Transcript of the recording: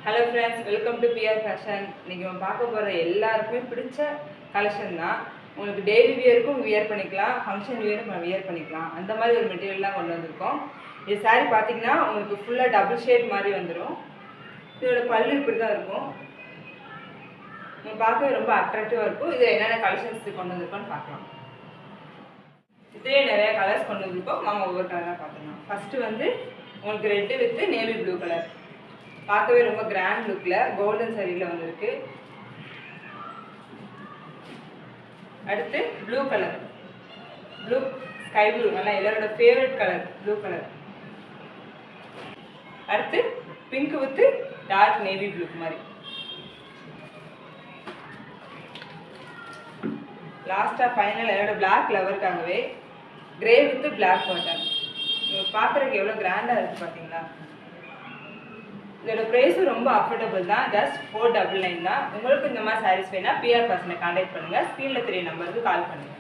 Hello friends, welcome to PR Fashion. இன்றைக்கி நம்ம பார்க்க போகிற எல்லாருக்குமே பிடிச்ச கலெக்ஷன் தான். உங்களுக்கு டெய்லி வியருக்கும் வியர் பண்ணிக்கலாம், ஃபங்க்ஷன் வியரும் வியர் பண்ணிக்கலாம். அந்த மாதிரி ஒரு மெட்டீரியல்லாம் கொண்டு வந்திருக்கோம். இது சாரீ பார்த்தீங்கன்னா உங்களுக்கு ஃபுல்லாக டபுள் ஷேட் மாதிரி வந்துடும். இதோட பல்லு இப்படி தான் இருக்கும். பார்க்கவே ரொம்ப அட்ராக்டிவாக இருக்கும். இதில் என்னென்ன கலெக்ஷன்ஸ் கொண்டு வந்திருக்கோன்னு பார்க்கலாம். இதே நிறைய கலர்ஸ் கொண்டு வந்திருக்கோம். நம்ம ஒவ்வொரு கலராக பார்த்துக்கலாம். ஃபஸ்ட்டு வந்து உங்களுக்கு red with navy blue colour. பார்க்கவே ரொம்ப கிராண்ட் லுக்கில் கோல்டன் சாரியில் வந்திருக்கு. அடுத்து blue colour, blue sky blue, நல்லா எல்லாரோட ஃபேவரட் கலர் ப்ளூ கலர். அடுத்து pink with dark navy blue மாதிரி. லாஸ்ட்டாக ஃபைனல் என்னோட பிளாக் லவருக்காகவே கிரே வித் பிளாக் பட்டன். பார்க்குறதுக்கு எவ்வளோ கிராண்டாக இருக்குது பார்த்தீங்களா. இதோட ப்ரைஸும் ரொம்ப அஃபோர்டபுள் தான். ஜஸ்ட் 499 தான். உங்களுக்கு இந்த மாதிரி சாரீஸ் வேணால் பிஆர் பர்சனை கான்டாக்ட் பண்ணுங்கள். ஸ்க்ரீனில் தெரிய நம்பருக்கு கால் பண்ணுங்கள்.